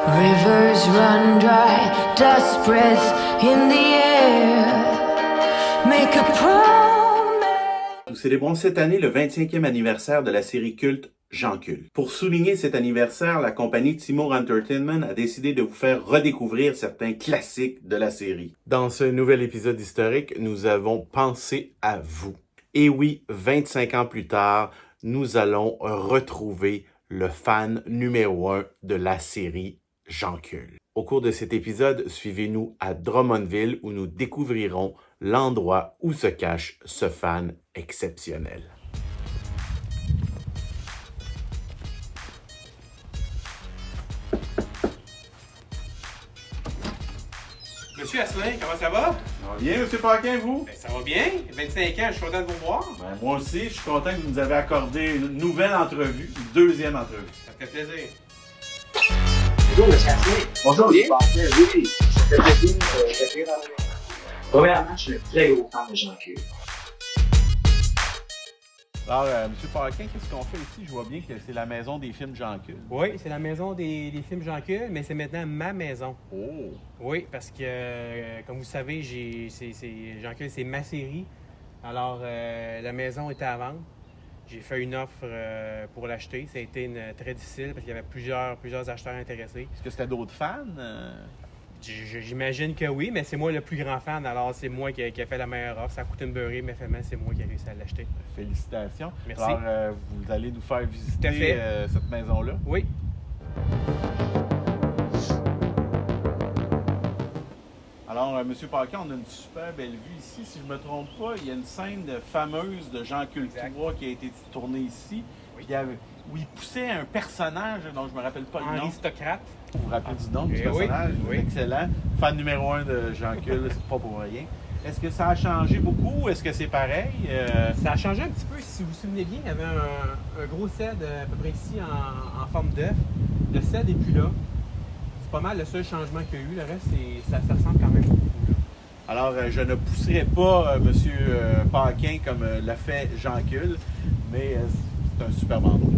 Rivers run dry, dust breaths in the air. Make a promise. Nous célébrons cette année le 25e anniversaire de la série culte Jean-Cul. Pour souligner cet anniversaire, la compagnie Timur Entertainment a décidé de vous faire redécouvrir certains classiques de la série. Dans ce nouvel épisode historique, nous avons pensé à vous. Et oui, 25 ans plus tard, nous allons retrouver le fan numéro 1 de la série Jean-Cul. Au cours de cet épisode, suivez-nous à Drummondville où nous découvrirons l'endroit où se cache ce fan exceptionnel. Monsieur Asselin, comment ça va? Ça va bien, M. Paquin, vous? Ben, ça va bien. 25 ans, je suis content de vous voir. Ben, moi aussi, je suis content que vous nous avez accordé une nouvelle entrevue, une deuxième entrevue. Ça me fait plaisir. Bonjour, M. Asselin. Bonjour, M. Paquin. Oui, ça fait plaisir de venir dans le... Premièrement, je suis un très gros fan de Jean-Cul. Alors, M. Paquin, qu'est-ce qu'on fait ici? Je vois bien que c'est la maison des films Jean-Cul. Oui, c'est la maison des films Jean-Cul, mais c'est maintenant ma maison. Oh! Oui, parce que, comme vous savez, Jean-Cul, c'est ma série. Alors, la maison était à vendre. J'ai fait une offre pour l'acheter. Ça a été très difficile parce qu'il y avait plusieurs acheteurs intéressés. Est-ce que c'était d'autres fans? J'imagine que oui, mais c'est moi le plus grand fan, alors c'est moi qui ai fait la meilleure offre. Ça a coûté une beurrée, mais finalement, c'est moi qui ai réussi à l'acheter. Félicitations. Merci. Alors, vous allez nous faire Tout à visiter fait. cette maison-là? Oui. Alors, M. Paquin, on a une super belle vue ici. Si je ne me trompe pas, il y a une scène fameuse de Jean-Cul III qui a été tournée ici. Oui. Où il poussait un personnage dont je ne me rappelle pas le nom. Aristocrate. Vous vous rappelez du nom du Oui, personnage? oui. Excellent. Fan numéro 1 de Jean-Cul, c'est pas pour rien. Est-ce que ça a changé beaucoup? Est-ce que c'est pareil? Ça a changé un petit peu. Si vous vous souvenez bien, il y avait un gros cèdre à peu près ici en forme d'œuf. Le cèdre n'est plus là. C'est pas mal le seul changement qu'il y a eu. Le reste, ça ressemble quand même beaucoup. Là. Alors, je ne pousserai pas M. Paquin comme l'a fait Jean-Cul, mais c'est un super endroit.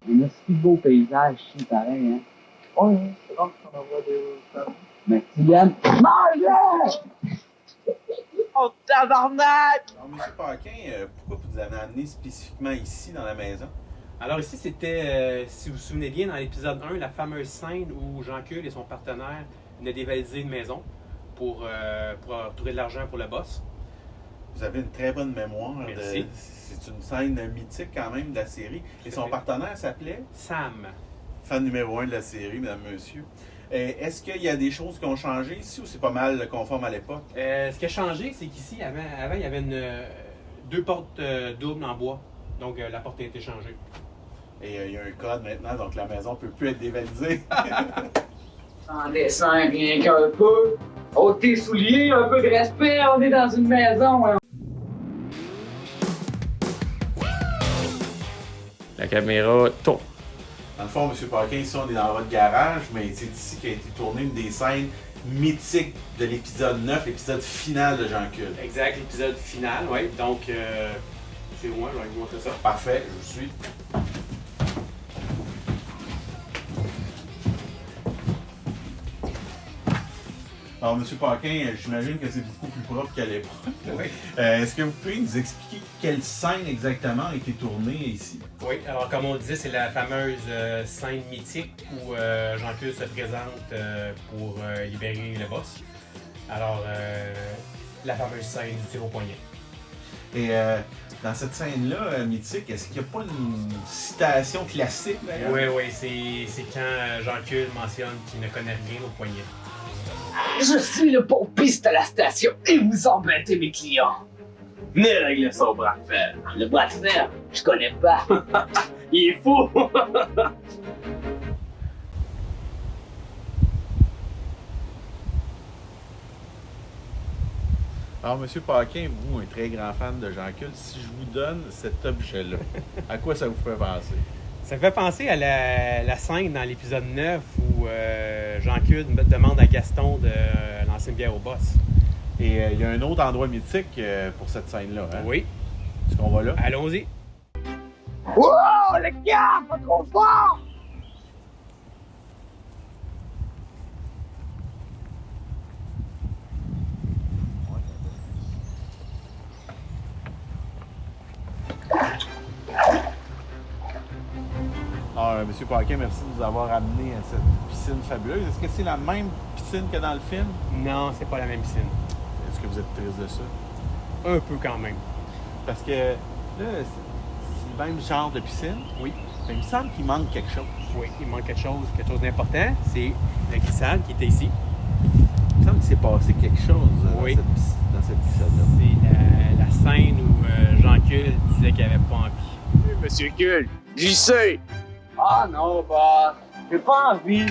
Il y a si beau paysage ici, pareil, hein? Oui, c'est bon qu'on envoie des femmes. Mais Kylian, mange-le! Oh, tabarnak! Alors, M. Paquin, pourquoi vous avez amené spécifiquement ici, dans la maison? Alors ici, c'était, si vous vous souvenez bien, dans l'épisode 1, la fameuse scène où Jean-Cul et son partenaire venaient dévaliser une maison pour retrouver de l'argent pour le boss. Vous avez une très bonne mémoire. Merci. C'est une scène mythique quand même de la série. Et son partenaire s'appelait? Sam. Fan numéro 1 de la série, mesdames, messieurs. Est-ce qu'il y a des choses qui ont changé ici ou c'est pas mal conforme à l'époque? Ce qui a changé, c'est qu'ici, avant, il y avait deux portes doubles en bois. Donc, la porte a été changée. Et il y a un code maintenant, donc la maison ne peut plus être dévalisée. Sans dessin, rien qu'un peu. Oh, tes souliers, un peu de respect, on est dans une maison, hein. La caméra tourne. Dans le fond, M. Paquin, ici, on est dans votre garage, mais c'est ici qu'a été tournée une des scènes mythiques de l'épisode 9, l'épisode final de Jean-Cul. Exact, l'épisode final, oui. Donc, c'est moi, je vais vous montrer ça. Parfait, je vous suis. Alors, M. Paquin, j'imagine que c'est beaucoup plus propre qu'à l'époque. Oui. Est-ce que vous pouvez nous expliquer quelle scène exactement a été tournée ici? Oui, alors comme on disait, c'est la fameuse scène mythique où Jean-Cul se présente pour libérer le boss. Alors, la fameuse scène du tir au poignet. Et dans cette scène-là, mythique, est-ce qu'il n'y a pas une citation classique d'ailleurs? Oui, c'est quand Jean-Cul mentionne qu'il ne connaît rien au poignet. Je suis le pompiste à la station et vous embêtez mes clients. Venez régler ça au bras de fer. Le bras de fer? Je connais pas. Il est fou. Alors, M. Paquin, vous, un très grand fan de Jean-Cul, si je vous donne cet objet-là, à quoi ça vous fait penser? Ça me fait penser à la scène dans l'épisode 9 où Jean-Cul demande à Gaston de lancer une bière au boss. Et il y a un autre endroit mythique pour cette scène-là. Hein? Oui. Est-ce qu'on va là? Allons-y. Wow, le gars, pas trop fort! M. Paquin, merci de nous avoir amené à cette piscine fabuleuse. Est-ce que c'est la même piscine que dans le film? Non, c'est pas la même piscine. Est-ce que vous êtes triste de ça? Un peu quand même. Parce que là, c'est le même genre de piscine. Oui. Mais il me semble qu'il manque quelque chose. Oui, il manque quelque chose d'important. C'est la glissade qui était ici. Il me semble qu'il s'est passé quelque chose Oui. dans cette piscine-là. C'est la scène où Jean-Cul disait qu'il avait pas envie. Monsieur Cul, glissez! Ah non, bah, j'ai pas envie.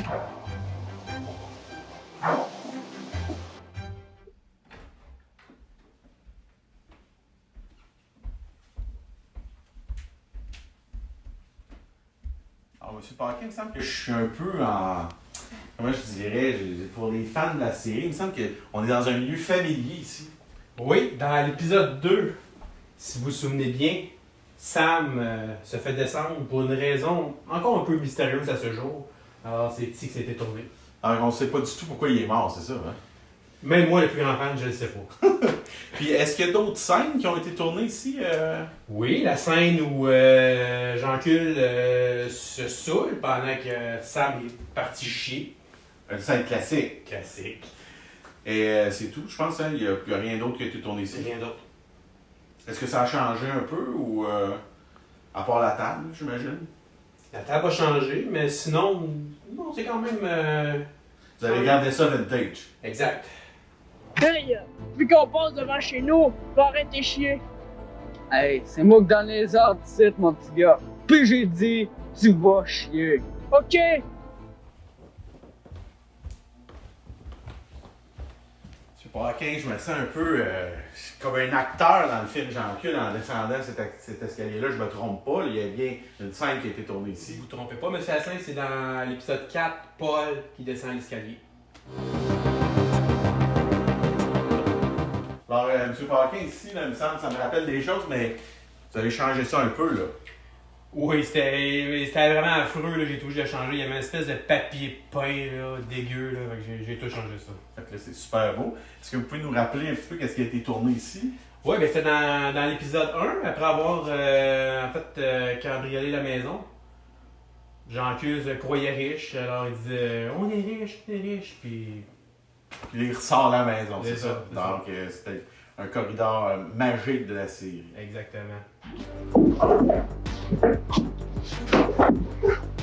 Alors, M. Paquin, il me semble que je suis un peu en... Comment je dirais? Pour les fans de la série, il me semble qu'on est dans un milieu familier ici. Oui, dans l'épisode 2, si vous vous souvenez bien, Sam se fait descendre pour une raison encore un peu mystérieuse à ce jour. Alors, c'est ici que ça a été tourné. Alors, on ne sait pas du tout pourquoi il est mort, c'est ça, hein? Même moi, le plus grand fan, je ne le sais pas. Puis, est-ce qu'il y a d'autres scènes qui ont été tournées ici? Oui, la scène où Jean-Cul se saoule pendant que Sam est parti chier. Une scène classique. Classique. Et c'est tout, je pense, hein? Il n'y a rien d'autre qui a été tourné C'est ici. rien d'autre. Est-ce que ça a changé un peu ou... à part la table, j'imagine? La table a changé, mais sinon, non, c'est quand même... Vous avez gardé ça vintage. Exact. Hey, vu qu'on passe devant chez nous, va arrêter chier. Hey, c'est moi qui donne les ordres ici, mon petit gars. Puis j'ai dit, tu vas chier. OK. M. Paquin, je me sens un peu comme un acteur dans le film Jean-Cul en descendant cet escalier-là. Je me trompe pas, il y a bien une scène qui a été tournée Si ici. vous ne vous trompez pas, M. Asselin, c'est dans l'épisode 4, Paul qui descend l'escalier. Alors, M. Paquin, ici, là, il me semble, ça me rappelle des choses, mais vous allez changer ça un peu, là. Oui, c'était vraiment affreux, là. J'ai tout juste changé. Il y avait une espèce de papier peint là, dégueu, là. Fait que j'ai tout changé ça. Fait que là, c'est super beau. Est-ce que vous pouvez nous rappeler un petit peu qu'est-ce qui a été tourné ici? Oui, ben c'était dans l'épisode 1, après avoir en fait cambriolé la maison. Jean-Cul se croyait riche, alors il disait on est riche, puis Puis là, il ressort à la maison, c'est C'est ça. ça, c'est Donc, c'était un corridor magique de la série. exactement.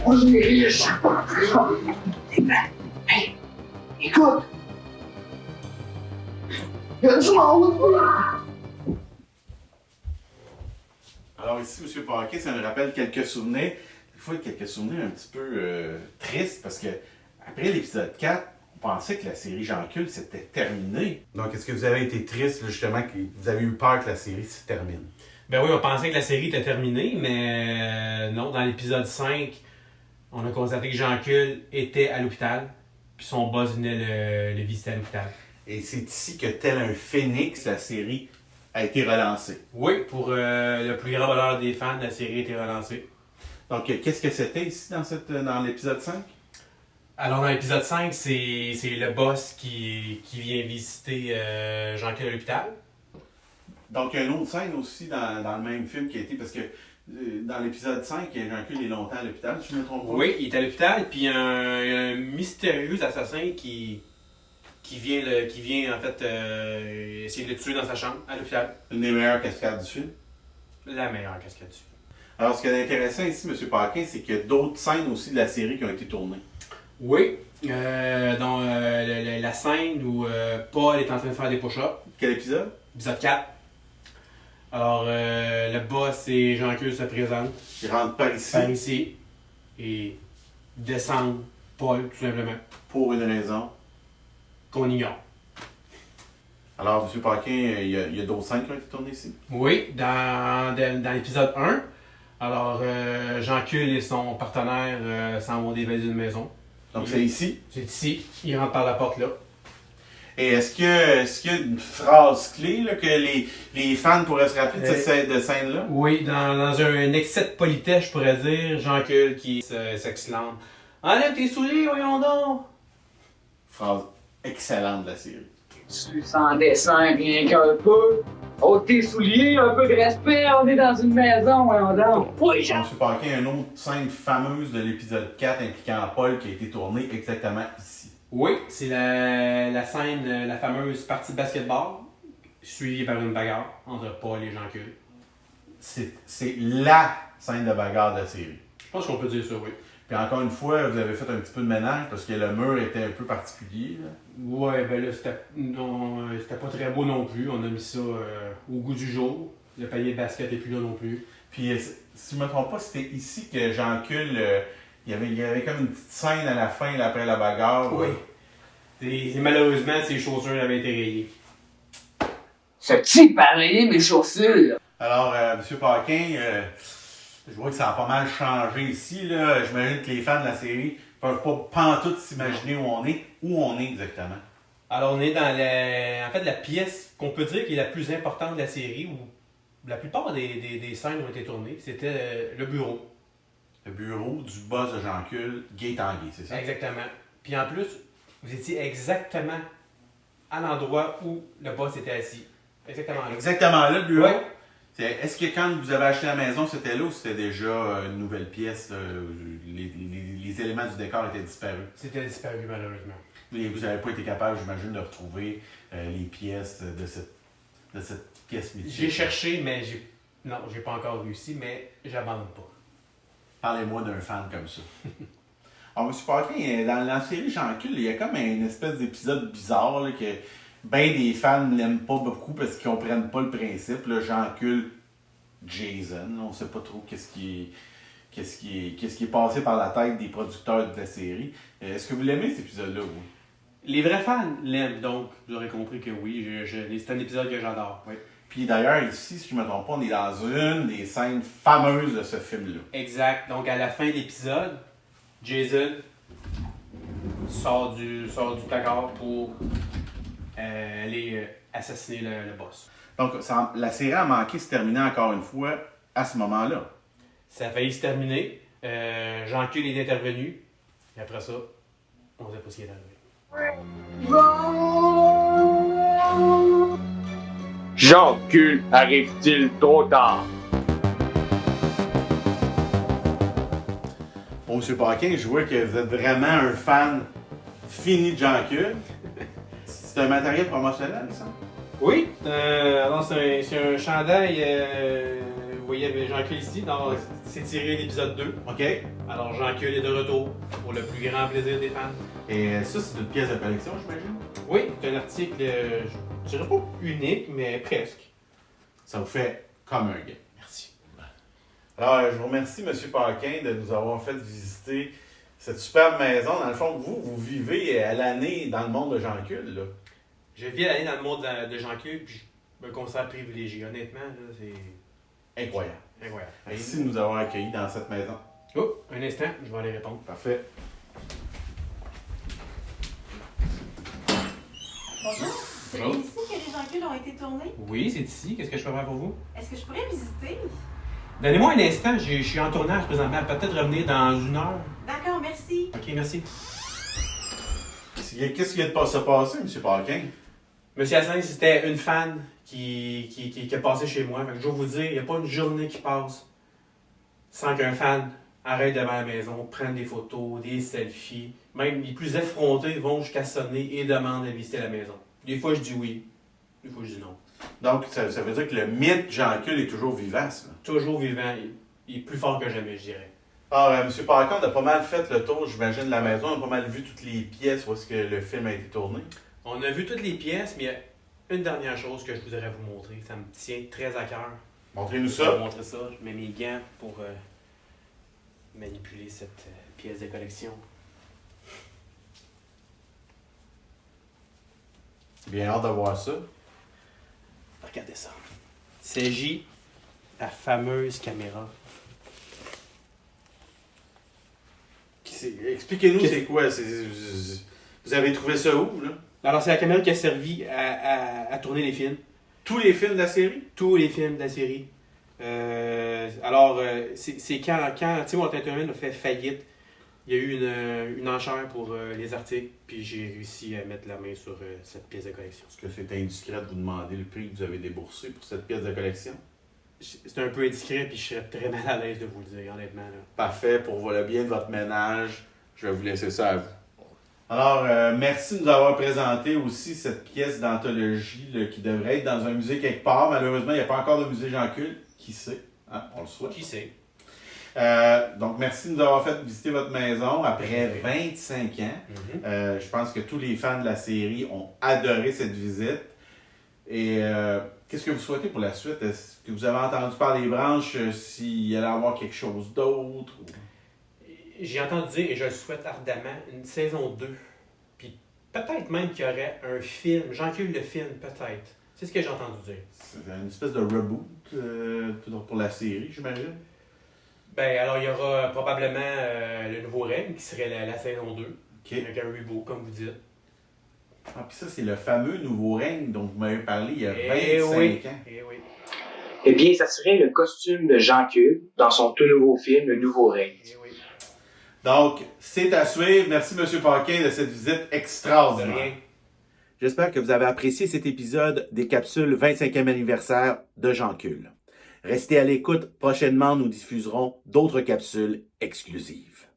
On est riche. Hey, écoute. Il y a du monde. Alors ici, M. Paquet, ça me rappelle quelques souvenirs. Des fois, quelques souvenirs un petit peu tristes, parce que après l'épisode 4, on pensait que la série Jean-Cul c'était terminé. Donc, est-ce que vous avez été triste, là, justement, que vous avez eu peur que la série se termine? Ben oui, on pensait que la série était terminée, mais non, dans l'épisode 5, on a constaté que Jean-Cul était à l'hôpital, puis son boss venait le visiter à l'hôpital. Et c'est ici que, tel un phénix, la série a été relancée. Oui, pour le plus grand bonheur des fans, la série a été relancée. Donc, qu'est-ce que c'était ici dans l'épisode 5? Alors, dans l'épisode 5, c'est le boss qui vient visiter Jean-Cul à l'hôpital. Donc, il y a une autre scène aussi dans le même film qui a été, parce que dans l'épisode 5, Jean-Cul est longtemps à l'hôpital, si je ne me trompe pas. Oui, il est à l'hôpital, puis il y a un mystérieux assassin qui vient en fait essayer de le tuer dans sa chambre à l'hôpital. Une des meilleures cascades du film. La meilleure cascade du film. Alors, ce qui est intéressant ici, M. Paquin, c'est qu'il y a d'autres scènes aussi de la série qui ont été tournées. Oui, dans la scène où Paul est en train de faire des push-ups, Quel épisode? épisode 4. Alors, le boss et Jean-Cul se présentent Il rentre par ici par ici et descendent Paul, tout simplement, pour une raison. qu'on ignore. Alors, M. Paquin, il y a d'autres scènes qui ont été tournées ici. Oui, dans l'épisode 1, alors Jean-Cul et son partenaire s'en vont dévaliser une maison. Donc, c'est ici. C'est ici, ils rentrent par la porte là. Et est-ce qu'il y a une phrase clé là, que les fans pourraient se rappeler de cette scène-là? Oui, dans un excès de politesse, je pourrais dire, Jean-Cul qui s'exclame « Enlève tes souliers, voyons donc! » Phrase excellente de la série. Tu sans dessin, rien qu'un peu. Oh, tes souliers, un peu de respect, on est dans une maison, voyons donc. Oui, Jean! Monsieur Paquin, une autre scène fameuse de l'épisode 4 impliquant Paul qui a été tournée exactement ici. Oui, c'est la scène, la fameuse partie de basketball, suivie par une bagarre entre Paul et Jean-Cul. C'est LA scène de bagarre de la série. Je pense qu'on peut dire ça, oui. Puis encore une fois, vous avez fait un petit peu de ménage parce que le mur était un peu particulier. Là. Ouais, ben là, c'était pas très beau non plus. On a mis ça au goût du jour. Le panier de basket n'est plus là non plus. Puis, si je ne me trompe pas, c'était ici que Jean-Cul, il y avait comme une petite scène à la fin, là, après la bagarre. Oui. Et malheureusement, ses chaussures avaient été rayées. Ce petit pareil, mes chaussures. Alors, M. Paquin, je vois que ça a pas mal changé ici. Là. J'imagine que les fans de la série ne peuvent pas pantoute s'imaginer où on est exactement. Alors, on est dans la pièce qu'on peut dire qui est la plus importante de la série, où la plupart des scènes ont été tournées. C'était le bureau. Le bureau du boss de Jean-Cul, Guy Tanguay, c'est ça? Exactement. Puis en plus, vous étiez exactement à l'endroit où le boss était assis. Exactement là. Exactement là, le bureau. Ouais. Est-ce que quand vous avez acheté la maison, c'était là ou c'était déjà une nouvelle pièce? Là, les éléments du décor étaient disparus. C'était disparu, malheureusement. Et vous n'avez pas été capable, j'imagine, de retrouver les pièces de cette pièce mythique. J'ai cherché, mais j'ai pas encore réussi, mais j'abandonne pas. Parlez-moi d'un fan comme ça. Alors, M. Paquin, dans la série Jean-Cul, il y a comme une espèce d'épisode bizarre là, que ben des fans ne l'aiment pas beaucoup parce qu'ils comprennent pas le principe. Là, Jean-Cul, Jason, on ne sait pas trop qu'est-ce qui est passé par la tête des producteurs de la série. Est-ce que vous l'aimez cet épisode-là, vous? Les vrais fans l'aiment, donc vous aurez compris que oui, c'est un épisode que j'adore. Oui. Puis d'ailleurs, ici, si je ne me trompe pas, on est dans une des scènes fameuses de ce film-là. Exact. Donc à la fin de l'épisode, Jason sort du placard pour aller assassiner le boss. Donc la série a manqué se terminer encore une fois à ce moment-là. Ça a failli se terminer. Jean-Cul est intervenu. Et après ça, on ne sait pas ce qui est arrivé. Jean-Cul arrive-t-il trop tard? Bon, M. Paquin, je vois que vous êtes vraiment un fan fini de Jean-Cul. C'est un matériel promotionnel, ça? Oui, alors c'est un chandail, vous voyez Jean-Cul ici, c'est tiré de l'épisode 2. OK. Alors Jean-Cul est de retour pour le plus grand plaisir des fans. Et ça, c'est une pièce de collection, j'imagine? Oui, c'est un article, je dirais pas unique, mais presque. Ça vous fait comme un gain. Merci. Alors, je vous remercie, M. Paquin, de nous avoir fait visiter cette superbe maison. Dans le fond, vous vivez à l'année dans le monde de Jean-Cul, là. Je vis aller dans le monde de Jean-Cul, puis je me considère privilégié. Honnêtement, là, c'est Incroyable. incroyable. Merci de nous avoir accueillis dans cette maison. Oh, un instant, je vais aller répondre. Parfait. Bonjour, c'est Bonjour. ici que les Jean-Cul ont été tournés. Oui, c'est ici. Qu'est-ce que je peux faire pour vous? Est-ce que je pourrais visiter? Donnez-moi un instant, je suis en tournage présentement. Peut-être revenir dans 1 heure. D'accord, merci. Ok, merci. Qu'est-ce qui vient de se passer, M. Paquin? Monsieur Hassan, c'était une fan qui est passée chez moi. Fait que je vais vous dire, il n'y a pas une journée qui passe sans qu'un fan arrête devant la maison, prenne des photos, des selfies. Même les plus effrontés vont jusqu'à sonner et demandent à visiter la maison. Des fois, je dis oui. Des fois, je dis non. Donc, ça veut dire que le mythe Jean-Cul est toujours vivace, là. Toujours vivant. Il est plus fort que jamais, je dirais. Alors, M. Paquin, on a pas mal fait le tour, j'imagine, de la maison. On a pas mal vu toutes les pièces où est-ce que le film a été tourné. On a vu toutes les pièces, mais il y a une dernière chose que je voudrais vous montrer. Ça me tient très à cœur. Montrez-nous Je vais ça. vous montrer ça. Je mets mes gants pour manipuler cette pièce de collection. Bien hâte de voir ça. Regardez ça. Il s'agit de la fameuse caméra. Expliquez-nous Qu'est-ce- c'est quoi. Vous avez trouvé ça où, là? Alors, c'est la caméra qui a servi à tourner les films. Tous les films de la série? Tous les films de la série. C'est quand Tim Entertainment a fait faillite. Il y a eu une enchère pour les articles, puis j'ai réussi à mettre la main sur cette pièce de collection. Est-ce que c'est indiscret de vous demander le prix que vous avez déboursé pour cette pièce de collection? C'est un peu indiscret, puis je serais très mal à l'aise de vous le dire, honnêtement. Là. Parfait, pour le bien de votre ménage, je vais vous laisser ça à vous. Alors, merci de nous avoir présenté aussi cette pièce d'anthologie là, qui devrait être dans un musée quelque part. Malheureusement, il n'y a pas encore de musée Jean Cul. Qui sait? Hein? On le souhaite. Qui sait? Donc, merci de nous avoir fait visiter votre maison après 25 ans. Mm-hmm. Je pense que tous les fans de la série ont adoré cette visite. Et qu'est-ce que vous souhaitez pour la suite? Est-ce que vous avez entendu par les branches s'il allait y avoir quelque chose d'autre? Ou... J'ai entendu dire, et je le souhaite ardemment, une saison 2. Puis peut-être même qu'il y aurait un film, Jean-Cul le film, peut-être. C'est ce que j'ai entendu dire. C'est une espèce de reboot pour la série, j'imagine? Ben, alors il y aura probablement le nouveau règne, qui serait la saison 2. OK. Avec un reboot, comme vous dites. Ah, puis ça, c'est le fameux nouveau règne dont vous m'avez parlé il y a 25 ans. Eh oui. Eh bien, ça serait le costume de Jean Cul dans son tout nouveau film, Le Nouveau Règne. Eh oui. Donc, c'est à suivre. Merci, M. Paquin, de cette visite De extraordinaire. rien. J'espère que vous avez apprécié cet épisode des capsules 25e anniversaire de Jean Cul. Restez à l'écoute. Prochainement, nous diffuserons d'autres capsules exclusives.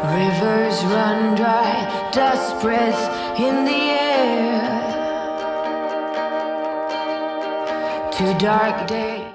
Rivers run dry, dust spreads in the air. Two dark days.